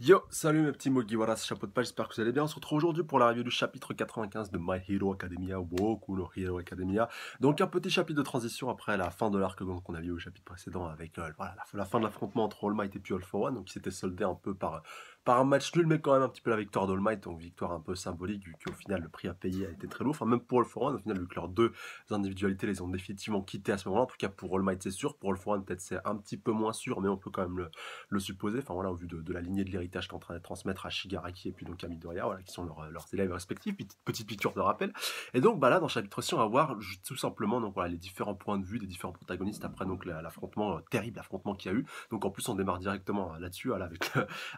Yo, salut mes petits Mugiwara, c'est Chapeau de Page, j'espère que vous allez bien. On se retrouve aujourd'hui pour la review du chapitre 95 de My Hero Academia, Boku no Hero Academia. Donc un petit chapitre de transition après la fin de l'arc qu'on a vu au chapitre précédent avec voilà, la fin de l'affrontement entre All Might et puis All For One, donc qui s'était soldé un peu par un match nul, mais quand même un petit peu la victoire d'All Might, donc victoire un peu symbolique vu qu'au final le prix à payer a été très lourd. Enfin même pour All For One, au final vu que leurs deux individualités les ont définitivement quittés à ce moment-là, en tout cas pour All Might c'est sûr, pour All For One peut-être c'est un petit peu moins sûr, mais on peut quand même le supposer, enfin voilà, au vu de la lignée de l'héritage qu'est en train de transmettre à Shigaraki et puis donc à Midoriya, voilà, qui sont leurs élèves respectifs, petite piqûre de rappel. Et donc bah là, dans chapitre 6, on va voir tout simplement donc, voilà, les différents points de vue des différents protagonistes après donc l'affrontement, terrible affrontement qu'il y a eu. Donc en plus, on démarre directement là-dessus, voilà,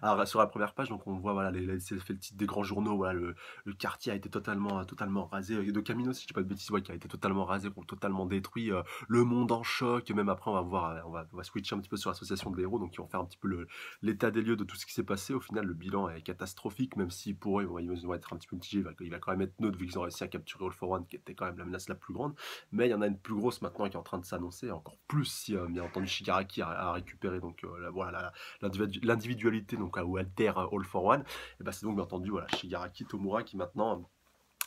avec sur la première page, donc on voit, voilà, c'est fait le titre des grands journaux, voilà, le quartier a été totalement rasé, de Camino, si je dis pas de bêtises, ouais, qui a été totalement rasé, totalement détruit, le monde en choc, même après on va voir, on va switcher un petit peu sur l'association des héros, donc ils vont faire un petit peu l'état des lieux de tout ce qui s'est passé. Au final, le bilan est catastrophique, même si pour eux, ils vont être un petit peu mitigés. Il va quand même être neutre vu qu'ils ont réussi à capturer All For One, qui était quand même la menace la plus grande. Mais il y en a une plus grosse maintenant qui est en train de s'annoncer, encore plus si, bien entendu, Shigaraki a récupéré donc, voilà, l'individualité donc, ou alter All For One. Et bah, c'est donc bien entendu voilà, Shigaraki Tomura qui maintenant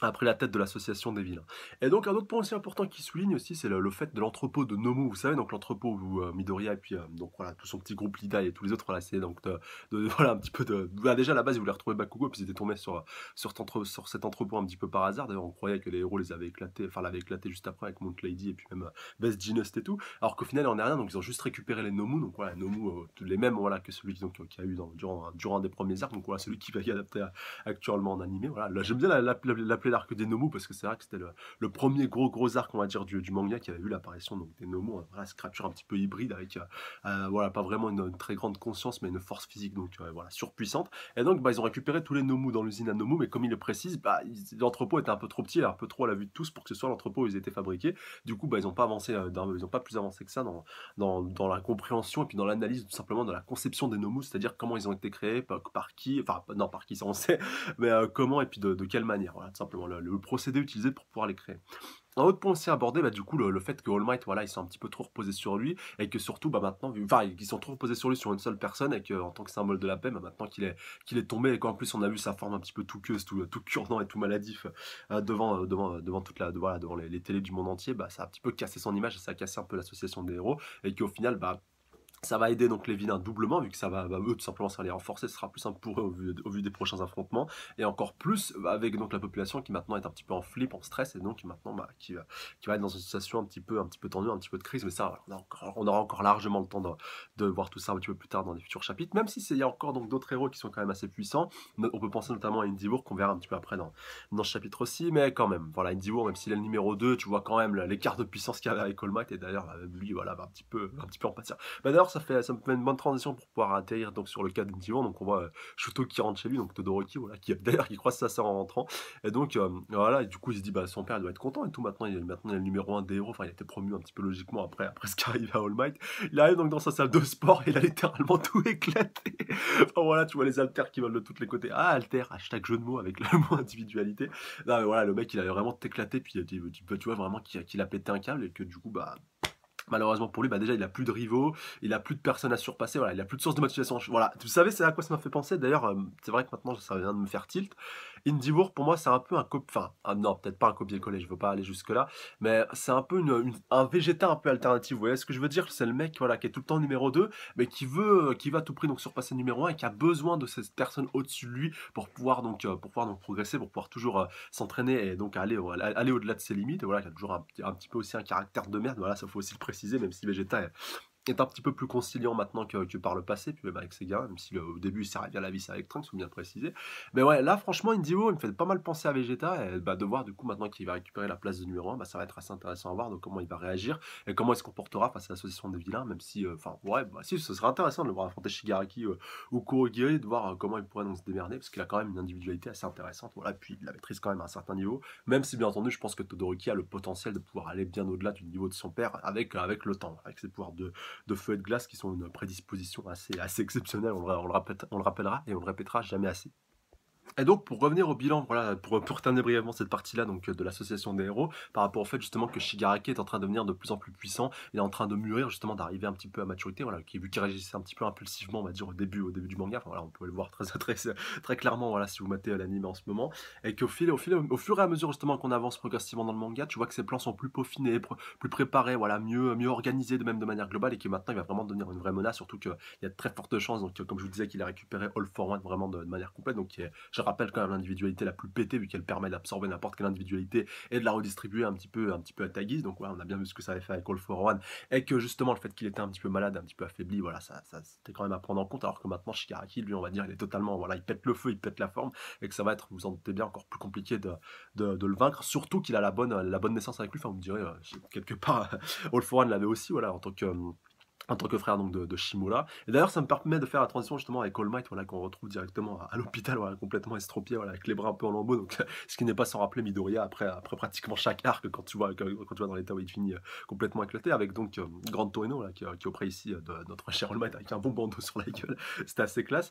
a pris la tête de l'association des vilains. Et donc un autre point aussi important qui souligne aussi, c'est le fait de l'entrepôt de Nomu, vous savez, donc l'entrepôt où Midoriya et puis donc voilà, tout son petit groupe Lida et tous les autres, voilà, c'est donc voilà, un petit peu bah, déjà à la base ils voulaient retrouver Bakugo, puis ils étaient tombés sur cet entrepôt un petit peu par hasard. D'ailleurs on croyait que les héros les avaient éclatés, enfin l'avaient éclaté juste après avec Mount Lady et puis même Best Jeanist et tout, alors qu'au final il en est rien, donc ils ont juste récupéré les Nomu, donc voilà, Nomu, les mêmes voilà, que celui qui a eu durant un des premiers arcs, donc voilà, celui qui va y adapter actuellement en animé. Voilà. Là, j'aime bien l'appeler l'arc des Nomu parce que c'est vrai que c'était le premier gros arc, on va dire, du manga qui avait vu l'apparition donc, des Nomu, voilà, cette créature un petit peu hybride avec voilà, pas vraiment une très grande conscience mais une force physique donc voilà, surpuissante. Et donc bah, ils ont récupéré tous les Nomu dans l'usine à Nomu, mais comme il le précise, bah, l'entrepôt était un peu trop petit, un peu trop à la vue de tous pour que ce soit l'entrepôt où ils étaient fabriqués. Du coup, bah, ils n'ont pas avancé, ils n'ont pas plus avancé que ça dans la compréhension et puis dans l'analyse tout simplement de la conception des Nomu, c'est-à-dire comment ils ont été créés, par qui, enfin non par qui ça on sait, mais comment et puis de quelle manière, voilà, tout simplement le procédé utilisé pour pouvoir les créer. Un autre point aussi abordé, bah, du coup, le fait que All Might, voilà, ils sont un petit peu trop reposés sur lui, et que surtout, bah, maintenant, enfin, ils sont trop reposés sur lui sur une seule personne, et qu'en tant que symbole de la paix, bah, maintenant qu'il est tombé, et qu'en plus on a vu sa forme un petit peu tout queuse, tout cure-dent et tout maladif devant voilà, devant les télés du monde entier, bah, ça a un petit peu cassé son image, et ça a cassé un peu l'association des héros, et qu'au final, bah, ça va aider donc les vilains doublement, vu que ça va eux tout simplement ça va les renforcer, ce sera plus simple pour eux au vu des prochains affrontements, et encore plus avec donc la population qui maintenant est un petit peu en flip, en stress, et donc maintenant bah, qui va être dans une situation un petit peu tendue, un petit peu de crise, mais ça on aura encore largement le temps de voir tout ça un petit peu plus tard dans les futurs chapitres, même si il y a encore donc d'autres héros qui sont quand même assez puissants. On peut penser notamment à Endeavor qu'on verra un petit peu après dans ce chapitre aussi, mais quand même, voilà, Endeavor, même s'il est le numéro 2, tu vois quand même l'écart de puissance qu'il y avait avec All Might, et d'ailleurs lui voilà, va un petit peu en pâtir. Bah d'ailleurs, ça me fait une bonne transition pour pouvoir atterrir donc sur le cas d'Intivan. Donc on voit Shuto qui rentre chez lui, donc Todoroki, voilà, d'ailleurs qui croise sa sœur en rentrant. Et donc voilà, et du coup il se dit bah son père doit être content et tout. Maintenant il est le numéro 1 des héros. Enfin il a été promu un petit peu logiquement après ce qui arrive à All Might. Il arrive donc dans sa salle de sport et il a littéralement tout éclaté. Enfin voilà, tu vois les haltères qui volent de tous les côtés. Ah haltère, hashtag jeu de mots avec le mot individualité. Non mais voilà, le mec il avait vraiment tout éclaté, puis tu vois vraiment qu'il a pété un câble, et que du coup bah malheureusement pour lui, bah déjà il a plus de rivaux, il a plus de personnes à surpasser, voilà, il a plus de source de motivation. Voilà, vous savez c'est à quoi ça m'a fait penser. D'ailleurs, c'est vrai que maintenant ça vient de me faire tilt. Indivore pour moi c'est un peu enfin non peut-être pas un copier-coller, je veux pas aller jusque là, mais c'est un peu un Vegeta un peu alternatif. Vous voyez ce que je veux dire? C'est le mec voilà qui est tout le temps numéro 2, mais qui va à tout prix donc surpasser numéro 1 et qui a besoin de cette personne au-dessus de lui pour pouvoir donc progresser, pour pouvoir toujours s'entraîner et donc aller au-delà de ses limites. Et voilà, qui a toujours un petit peu aussi un caractère de merde. Voilà, ça faut aussi le préciser, même si Vegeta est un petit peu plus conciliant maintenant que par le passé, puis même avec ses gars, même si au début il sert bien la vis avec Trunks, faut bien le préciser. Mais ouais, là franchement, Indio, il me fait pas mal penser à Vegeta, et bah, de voir du coup maintenant qu'il va récupérer la place de numéro 1, bah, ça va être assez intéressant à voir, donc comment il va réagir, et comment il se comportera face à l'association des vilains, même si, enfin, ouais, bah si, ce serait intéressant de le voir affronter Shigaraki ou Kurogiri, de voir comment il pourrait donc se démerder, parce qu'il a quand même une individualité assez intéressante, voilà, puis il la maîtrise quand même à un certain niveau, même si bien entendu, je pense que Todoroki a le potentiel de pouvoir aller bien au-delà du niveau de son père avec le temps, avec ses pouvoirs de feu et de glace qui sont une prédisposition assez exceptionnelle, on le rappellera et on le répétera jamais assez. Et donc pour revenir au bilan, voilà, pour terminer brièvement cette partie-là donc, de l'association des héros, par rapport au fait justement que Shigaraki est en train de devenir de plus en plus puissant, il est en train de mûrir justement, d'arriver un petit peu à maturité, voilà, qui vu qu'il réagissait un petit peu impulsivement, on va dire au début du manga, enfin voilà, on peut le voir très clairement, voilà, si vous matez, l'anime en ce moment et au fur et à mesure justement qu'on avance progressivement dans le manga, tu vois que ses plans sont plus peaufinés, plus préparés, voilà, mieux organisés de même de manière globale et que maintenant il va vraiment devenir une vraie menace, surtout qu'il y a de très fortes chances donc, comme je vous disais qu'il a récupéré All for One vraiment de manière complète donc je rappelle quand même l'individualité la plus pétée vu qu'elle permet d'absorber n'importe quelle individualité et de la redistribuer un petit peu à ta guise. Donc voilà, on a bien vu ce que ça avait fait avec All for One et que justement le fait qu'il était un petit peu malade, un petit peu affaibli, voilà, ça c'était quand même à prendre en compte. Alors que maintenant Shigaraki, lui, on va dire, il est totalement, voilà, il pète le feu, il pète la forme et que ça va être, vous en doutez bien, encore plus compliqué de le vaincre. Surtout qu'il a la bonne naissance avec lui. Enfin, vous me direz, quelque part, All for One l'avait aussi, voilà, en tant que frère donc de Shimura. Et d'ailleurs, ça me permet de faire la transition justement avec All Might, voilà, qu'on retrouve directement à l'hôpital, voilà, complètement estropié, voilà, avec les bras un peu en lambeaux. Donc, ce qui n'est pas sans rappeler Midoriya après pratiquement chaque arc, quand tu vois dans l'état où il finit complètement éclaté, avec donc Grand Torino, là, qui est auprès ici de notre cher All Might, avec un bon bandeau sur la gueule. C'était assez classe.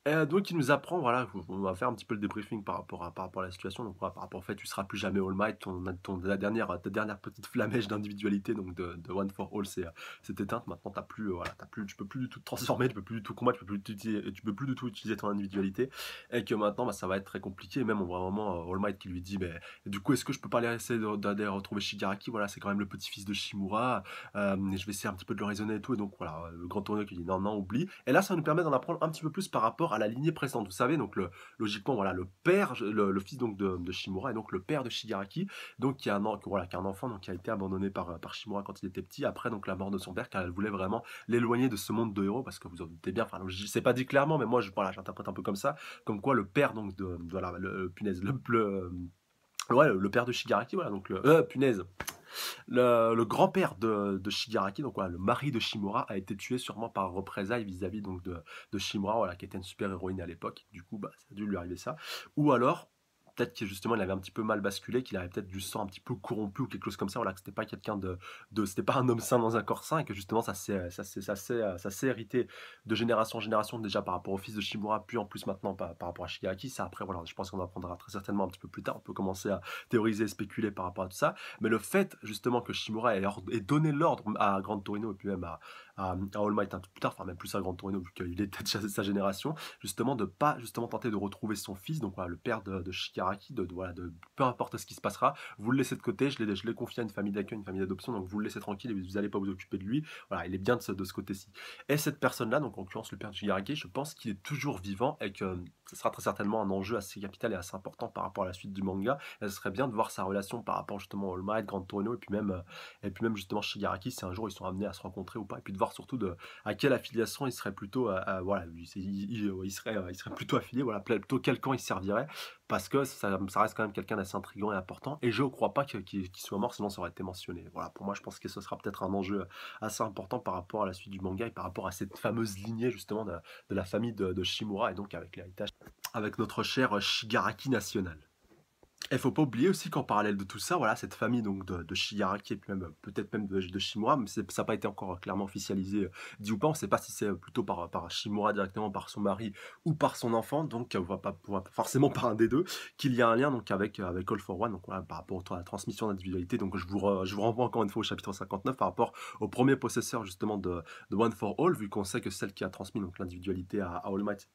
Donc, il nous apprend, voilà, on va faire un petit peu le débriefing par rapport à la situation. Donc, voilà, par rapport au fait, tu seras plus jamais All Might, ta dernière petite flamèche d'individualité, donc de One for All, c'est éteinte. Maintenant, voilà, tu peux plus du tout te transformer, tu peux plus du tout combattre, tu peux plus du tout utiliser ton individualité. Et que maintenant, bah, ça va être très compliqué. Et même, on voit vraiment All Might qui lui dit, mais du coup, est-ce que je peux pas aller essayer d'aller retrouver Shigaraki? Voilà, c'est quand même le petit-fils de Shimura. Et je vais essayer un petit peu de le raisonner et tout. Et donc, voilà, le grand tournoi qui dit non, non, oublie. Et là, ça nous permet d'en apprendre un petit peu plus par rapport à la lignée précédente. Vous savez, donc, logiquement, voilà, le père, le fils donc de Shimura, et donc le père de Shigaraki, donc qui a un enfant donc, qui a été abandonné par Shimura quand il était petit, après donc la mort de son père, car elle voulait vraiment l'éloigner de ce monde de héros, parce que vous en doutez bien, enfin, c'est pas dit clairement, mais moi, voilà, j'interprète un peu comme ça, comme quoi le père donc voilà, punaise, ouais, le père de Shigaraki, voilà, donc punaise, le grand-père de Shigaraki, donc voilà, le mari de Shimura, a été tué sûrement par représailles vis-à-vis donc de Shimura, voilà, qui était une super héroïne à l'époque. Du coup, bah, ça a dû lui arriver ça. Ou alors, peut-être que justement, il avait un petit peu mal basculé, qu'il avait peut-être du sang un petit peu corrompu ou quelque chose comme ça. Voilà, que c'était pas quelqu'un c'était pas un homme sain dans un corps sain, et que justement, ça s'est hérité de génération en génération déjà par rapport au fils de Shimura, puis en plus maintenant par rapport à Shigaraki. Ça, après, voilà, je pense qu'on apprendra très certainement un petit peu plus tard. On peut commencer à théoriser et spéculer par rapport à tout ça. Mais le fait justement que Shimura ait donné l'ordre à Grand Torino et puis même à All Might un peu plus tard, enfin même plus à Grand Torino vu qu'il était de sa génération, justement de pas justement tenter de retrouver son fils, donc voilà, le père de Shigaraki, voilà, peu importe ce qui se passera, vous le laissez de côté, je l'ai confié à une famille d'accueil, une famille d'adoption, donc vous le laissez tranquille et vous n'allez pas vous occuper de lui, voilà, il est bien de ce côté-ci. Et cette personne-là, donc en l'occurrence le père de Shigaraki, je pense qu'il est toujours vivant et que ce sera très certainement un enjeu assez capital et assez important par rapport à la suite du manga. Et ce serait bien de voir sa relation par rapport justement à All Might, Grand Torino et puis même justement Shigaraki, si un jour ils sont amenés à se rencontrer ou pas, et puis de voir surtout à quelle affiliation il serait plutôt, voilà, il serait plutôt affilié, voilà, plutôt quel camp il servirait, parce que ça reste quand même quelqu'un d'assez intriguant et important, et je ne crois pas qu'il soit mort, sinon ça aurait été mentionné. Voilà, pour moi, je pense que ce sera peut-être un enjeu assez important par rapport à la suite du manga et par rapport à cette fameuse lignée justement de la famille de Shimura, et donc avec l'héritage, avec notre cher Shigaraki national. Il faut pas oublier aussi qu'en parallèle de tout ça, voilà, cette famille donc de Shigaraki et puis même peut-être même de Shimura, mais ça n'a pas été encore clairement officialisé, dit ou pas. On ne sait pas si c'est plutôt par Shimura directement, par son mari ou par son enfant. Donc on voit pas forcément par un des deux qu'il y a un lien donc avec All for One. Donc voilà, par rapport à la transmission d'individualité. Donc je vous renvoie encore une fois au chapitre 59 par rapport au premier possesseur justement de One for All, vu qu'on sait que celle qui a transmis donc l'individualité à All Might,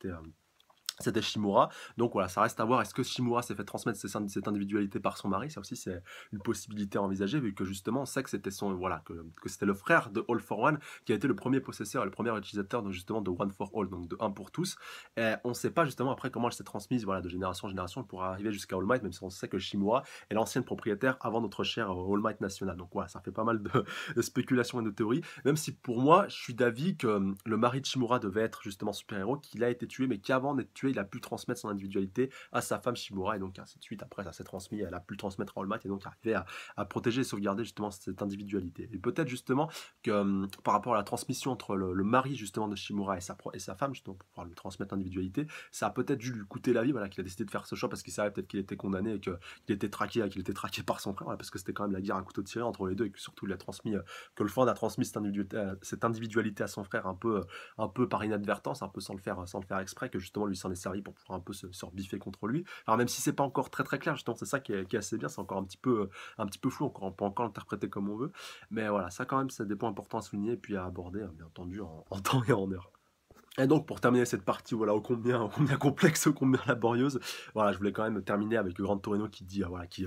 c'était Shimura. Donc voilà, ça reste à voir. Est-ce que Shimura s'est fait transmettre cette individualité par son mari? Ça aussi, c'est une possibilité à envisager, vu que justement, on sait que c'était voilà, que c'était le frère de All for One qui a été le premier possesseur et le premier utilisateur justement de One for All, donc de un pour tous. Et on ne sait pas justement après comment elle s'est transmise, voilà, de génération en génération pour arriver jusqu'à All Might, même si on sait que Shimura est l'ancienne propriétaire avant notre cher All Might national. Donc voilà, ça fait pas mal de spéculations et de théories. Même si pour moi, je suis d'avis que le mari de Shimura devait être justement super-héros, qu'il a été tué, mais qu'avant d'être tué, il a pu transmettre son individualité à sa femme Shimura, et donc ainsi de suite. Après, ça s'est transmis, elle a pu le transmettre à All Might, et donc arriver à protéger et sauvegarder justement cette individualité. Et peut-être justement que par rapport à la transmission entre le mari justement de Shimura et sa femme, justement pour pouvoir lui transmettre l'individualité, ça a peut-être dû lui coûter la vie, voilà, qu'il a décidé de faire ce choix parce qu'il savait peut-être qu'il était condamné et qu'il était traqué par son frère, voilà, parce que c'était quand même la guerre à couteau tiré entre les deux, et que surtout il a transmis, que le frère a transmis cette individualité à son frère un peu par inadvertance, un peu sans le faire exprès, que justement lui s'en est servi pour pouvoir un peu se rebiffer contre lui. Alors même si c'est pas encore très très clair, justement, c'est ça qui est assez bien, c'est encore un petit peu flou, encore, on peut encore l'interpréter comme on veut. Mais voilà, ça quand même, c'est des points importants à souligner et puis à aborder, bien entendu, en temps et en heure. Et donc pour terminer cette partie, voilà, ô combien complexe, ô combien laborieuse, voilà, je voulais quand même terminer avec Gran Torino qui dit, voilà, qui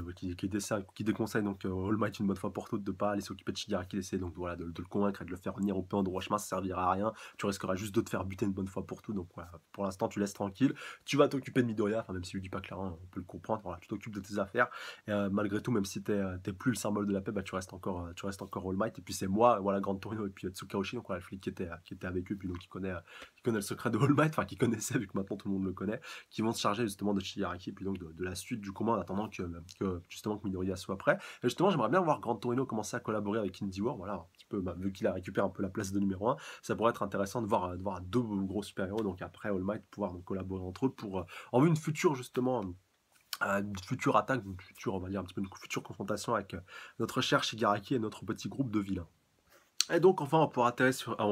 déconseille donc All Might une bonne fois pour toutes de pas aller s'occuper de Shigaraki, d'essayer donc voilà, de le convaincre et de le faire venir au peu en droit chemin, ça servira à rien, tu risqueras juste de te faire buter une bonne fois pour toutes, donc voilà, pour l'instant tu laisses tranquille, tu vas t'occuper de Midoriya, enfin même si lui dit pas clairement, on peut le comprendre, voilà, tu t'occupes de tes affaires, et malgré tout, même si t'es plus le symbole de la paix, bah, tu restes encore All Might, et puis c'est moi, voilà, Gran Torino et puis Tsukaoshi, donc voilà, le flic qui était avec eux, puis donc qui connaît le secret de All Might, enfin qui connaissait vu que maintenant tout le monde le connaît, qui vont se charger justement de Shigaraki et puis donc de la suite du combat en attendant justement que Midoriya soit prêt. Et justement, j'aimerais bien voir Gran Torino commencer à collaborer avec Indy War, voilà, un petit peu, bah, vu qu'il a récupéré un peu la place de numéro 1, ça pourrait être intéressant de voir deux gros super-héros, donc après All Might, pouvoir donc collaborer entre eux pour en vue une future justement une future attaque, une future, on va dire un petit peu une future confrontation avec notre cher Shigaraki et notre petit groupe de vilains. Et donc enfin on va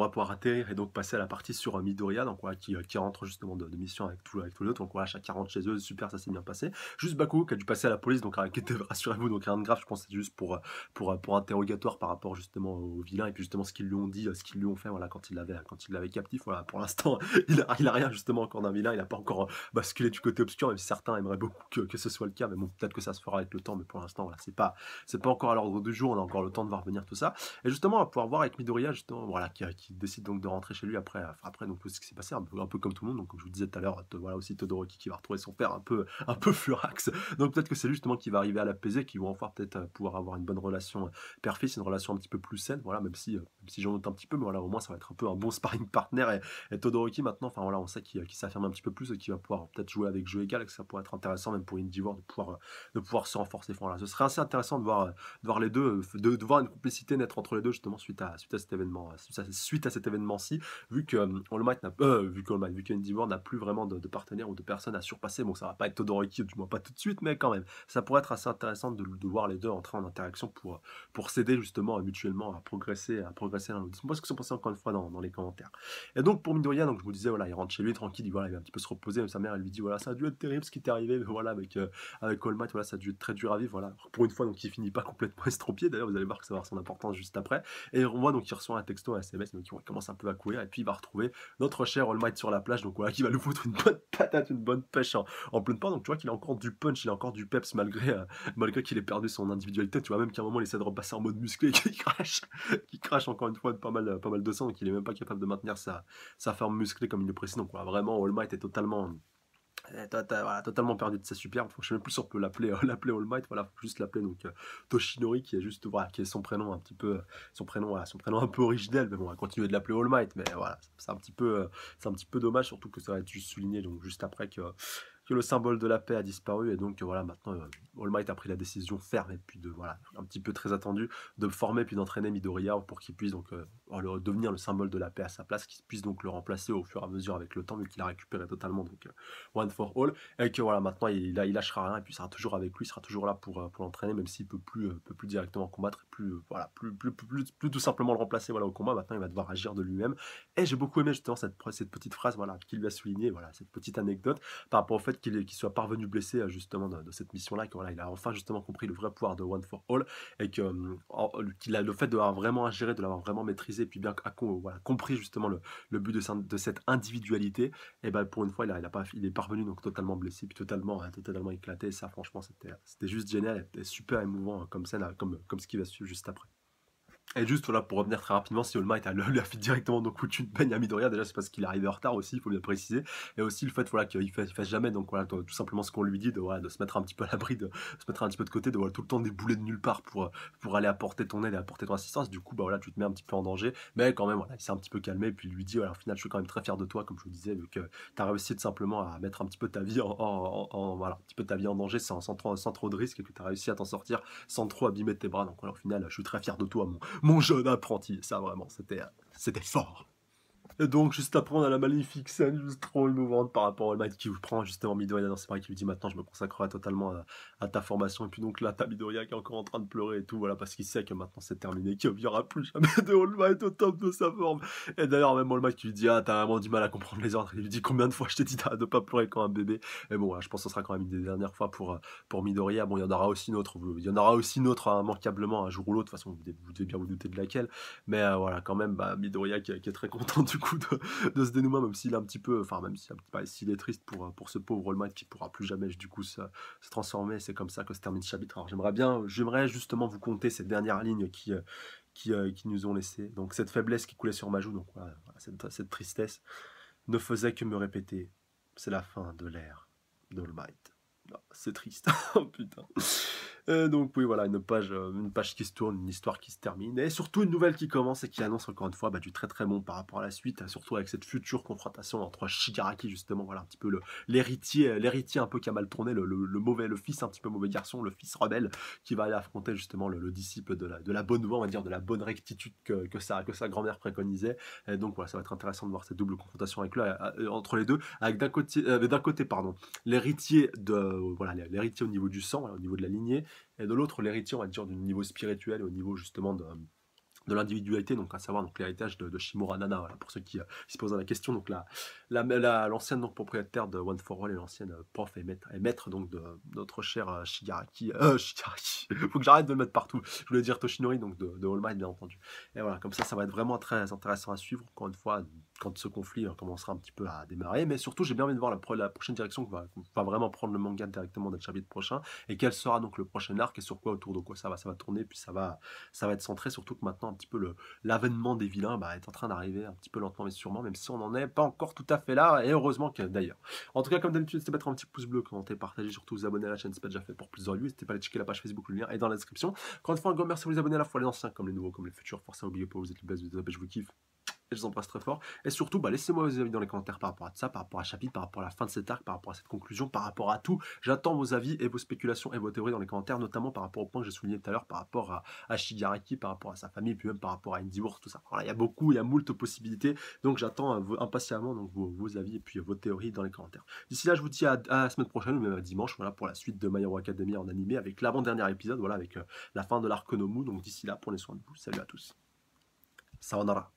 pouvoir atterrir et donc passer à la partie sur Midoriya, donc voilà, qui rentre justement de mission avec tous les autres, donc voilà, chacun rentre chez eux, super, ça s'est bien passé. Juste Bakugo qui a dû passer à la police, donc rassurez-vous, donc rien de grave, je pense que c'est juste pour interrogatoire par rapport justement aux vilains et puis justement ce qu'ils lui ont dit, ce qu'ils lui ont fait, voilà, quand il l'avait captif, voilà, pour l'instant il a rien justement encore d'un vilain, il n'a pas encore basculé du côté obscur, même si certains aimeraient beaucoup que ce soit le cas, mais bon, peut-être que ça se fera avec le temps, mais pour l'instant voilà, c'est pas encore à l'ordre du jour, on a encore le temps de voir venir tout ça. Et justement, on va pouvoir voir avec Midoriya, justement, voilà, qui décide donc de rentrer chez lui après donc, tout ce qui s'est passé, un peu comme tout le monde. Donc, comme je vous disais tout à l'heure, voilà aussi Todoroki qui va retrouver son père un peu furax. Donc, peut-être que c'est lui justement qui va arriver à l'apaiser, qui vont enfin peut-être pouvoir avoir une bonne relation père-fils, une relation un petit peu plus saine, voilà, même si j'en doute un petit peu, mais voilà, au moins ça va être un peu un bon sparring partner. Et Todoroki maintenant, enfin voilà, on sait qu'il s'affirme un petit peu plus et qu'il va pouvoir peut-être jouer avec jeu égal, et que ça pourrait être intéressant même pour Indy War de pouvoir se renforcer. Enfin, voilà, ce serait assez intéressant de voir les deux, de voir une complicité naître entre les deux justement suite à cet événement, suite à cet événement-ci, vu que All Might vu que Indy War n'a plus vraiment de partenaire ou de personne à surpasser. Bon, ça va pas être Todoroki, du moins pas tout de suite, mais quand même, ça pourrait être assez intéressant de voir les deux entrer en interaction pour s'aider justement mutuellement à progresser l'un l'autre. Moi, ce que vous en pensez encore une fois dans les commentaires. Et donc pour Midoriya, donc je vous disais, voilà, il rentre chez lui tranquille, il va un petit peu se reposer. Sa mère, elle lui dit, voilà, ça a dû être terrible ce qui t'est arrivé, mais voilà, avec All Might, voilà, ça a dû être très dur à vivre, voilà. Pour une fois, donc il finit pas complètement estropié. D'ailleurs, vous allez voir que ça va avoir son importance juste après. Et on voit donc qu'il reçoit un texto, un SMS, donc il commence un peu à courir, et puis il va retrouver notre cher All Might sur la plage, donc voilà, qui va lui foutre une bonne patate, une bonne pêche en pleine part. Donc tu vois qu'il a encore du punch, il a encore du peps malgré qu'il ait perdu son individualité. Tu vois même qu'à un moment il essaie de repasser en mode musclé, qui crache encore une fois pas mal de sang, donc il est même pas capable de maintenir sa forme musclée comme il le précise. Donc voilà, vraiment All Might est voilà, totalement perdu de sa superbe. Je sais même plus si on peut l'appeler l'appeler All Might, voilà, faut juste l'appeler donc Toshinori, qui est juste, voilà, qui est son prénom un petit peu son prénom un peu originel, mais bon, on va continuer de l'appeler All Might, mais voilà, c'est un petit peu dommage, surtout que ça va être juste souligné donc juste après que le symbole de la paix a disparu, et donc voilà, maintenant All Might a pris la décision ferme et puis voilà, un petit peu très attendu, de former puis d'entraîner Midoriya pour qu'il puisse donc devenir le symbole de la paix à sa place, qu'il puisse donc le remplacer au fur et à mesure avec le temps, vu qu'il a récupéré totalement donc One for All, et que voilà, maintenant il lâchera rien, et puis il sera toujours avec lui, il sera toujours là pour l'entraîner, même s'il peut plus directement combattre, voilà, plus tout simplement le remplacer, voilà, au combat. Maintenant il va devoir agir de lui-même. Et j'ai beaucoup aimé justement cette petite phrase, voilà, qu'il lui a souligné, voilà, cette petite anecdote par rapport au fait qu'il soit parvenu blessé justement de cette mission-là, que voilà, il a enfin justement compris le vrai pouvoir de One for All, et qu'il a le fait de l'avoir vraiment ingéré, de l'avoir vraiment maîtrisé, puis bien voilà, compris justement le but de cette individualité. Et ben pour une fois il est parvenu donc totalement blessé, puis totalement éclaté. Et ça, franchement, c'était juste génial, et super émouvant comme scène, comme ce qui va suivre juste après. Et juste voilà, pour revenir très rapidement, si All Might lui a fait directement donc foutu une baigne à Midoriya, déjà c'est parce qu'il est arrivé en retard aussi, il faut bien préciser. Et aussi le fait voilà, qu'il fasse jamais donc voilà, tout simplement ce qu'on lui dit, voilà, de se mettre un petit peu à l'abri, de se mettre un petit peu de côté, de voilà, tout le temps débouler de nulle part pour aller apporter ton aide et apporter ton assistance. Du coup bah voilà, tu te mets un petit peu en danger, mais quand même voilà, il s'est un petit peu calmé, et puis il lui dit voilà, au final je suis quand même très fier de toi, comme je vous disais, vu que tu as réussi tout simplement à mettre un petit peu ta vie voilà, un petit peu ta vie en danger sans trop de risques, et que tu as réussi à t'en sortir sans trop abîmer tes bras. Donc voilà, au final je suis très fier de toi, mon jeune apprenti. Ça vraiment, c'était fort. Et donc, juste après, on a la magnifique scène, juste trop émouvante par rapport au All Might qui vous prend justement Midoriya dans ses bras, qui lui dit maintenant je me consacrerai totalement à ta formation. Et puis donc là, t'as Midoriya qui est encore en train de pleurer et tout, voilà, parce qu'il sait que maintenant c'est terminé, qu'il n'y aura plus jamais de All Might au top de sa forme. Et d'ailleurs, même All Might qui lui dit ah, t'as vraiment du mal à comprendre les ordres. Il lui dit combien de fois je t'ai dit de pas pleurer quand un bébé. Et bon, voilà, je pense que ce sera quand même une des dernières fois pour Midoriya. Bon, il y en aura aussi une autre, immanquablement, un jour ou l'autre. De toute façon, vous devez bien vous douter de laquelle. Mais voilà, quand même, bah, Midoriya qui est très content du coup de ce dénouement, même s'il est un petit peu, enfin, même s'il est triste pour ce pauvre All Might qui pourra plus jamais du coup se transformer. C'est comme ça que se termine ce chapitre. Alors j'aimerais justement vous conter ces dernières lignes qui nous ont laissé. Donc cette faiblesse qui coulait sur ma joue, donc voilà, cette tristesse ne faisait que me répéter, c'est la fin de l'ère d'All Might. Non, c'est triste. Oh putain. Donc oui, voilà, une page qui se tourne, une histoire qui se termine, et surtout une nouvelle qui commence et qui annonce encore une fois du très très bon par rapport à la suite, surtout avec cette future confrontation entre Shigaraki justement, voilà un petit peu l'héritier un peu qui a mal tourné, le mauvais, le fils un petit peu mauvais garçon, le fils rebelle, qui va aller affronter justement le disciple de la bonne voie, on va dire, de la bonne rectitude que sa grand-mère préconisait. Et donc voilà, ça va être intéressant de voir cette double confrontation entre les deux, avec d'un côté pardon, l'héritier l'héritier au niveau du sang, au niveau de la lignée, et de l'autre l'héritier, on va dire, du niveau spirituel et au niveau justement de l'individualité, donc à savoir donc l'héritage de Shimura Nana, voilà, pour ceux qui se posent la question, donc l'ancienne donc propriétaire de One for All et l'ancienne prof et maître donc de notre cher Shigaraki, Shigaraki, faut que j'arrête de le mettre partout, je voulais dire Toshinori, donc de All Might bien entendu. Et voilà, comme ça va être vraiment très intéressant à suivre, encore une fois, quand ce conflit commencera un petit peu à démarrer, mais surtout j'ai bien envie de voir la prochaine direction que va vraiment prendre le manga directement dès le chapitre prochain, et quel sera donc le prochain arc, et sur quoi, autour de quoi ça va tourner, puis ça va être centré, surtout que maintenant un petit peu l'avènement des vilains est en train d'arriver un petit peu lentement mais sûrement, même si on n'en est pas encore tout à fait là, et heureusement que d'ailleurs. En tout cas, comme d'habitude, n'hésitez pas à mettre un petit pouce bleu, commenter, partager, surtout vous abonner à la chaîne, c'est pas déjà fait, pour plus de reviews. N'hésitez pas à aller checker la page Facebook, le lien est dans la description. Encore une fois, un grand merci à vous les abonnés, à la fois les anciens comme les nouveaux, comme les futurs. Forcément, n'oubliez pas, vous êtes les best, je vous kiffe. Et je vous embrasse très fort. Et surtout, laissez-moi vos avis dans les commentaires par rapport à ça, par rapport à chapitre, par rapport à la fin de cet arc, par rapport à cette conclusion, par rapport à tout. J'attends vos avis et vos spéculations et vos théories dans les commentaires, notamment par rapport au point que j'ai souligné tout à l'heure, par rapport à Shigaraki, par rapport à sa famille, puis même par rapport à Endeavor, tout ça. Voilà, il y a moult possibilités. Donc j'attends impatiemment donc, vos avis et puis vos théories dans les commentaires. D'ici là, je vous dis à la semaine prochaine, ou même à dimanche, voilà, pour la suite de My Hero Academia en animé, avec l'avant-dernier épisode, voilà, avec la fin de l'arc Nomu. Donc d'ici là, prenez soin de vous. Salut à tous. Sayonara.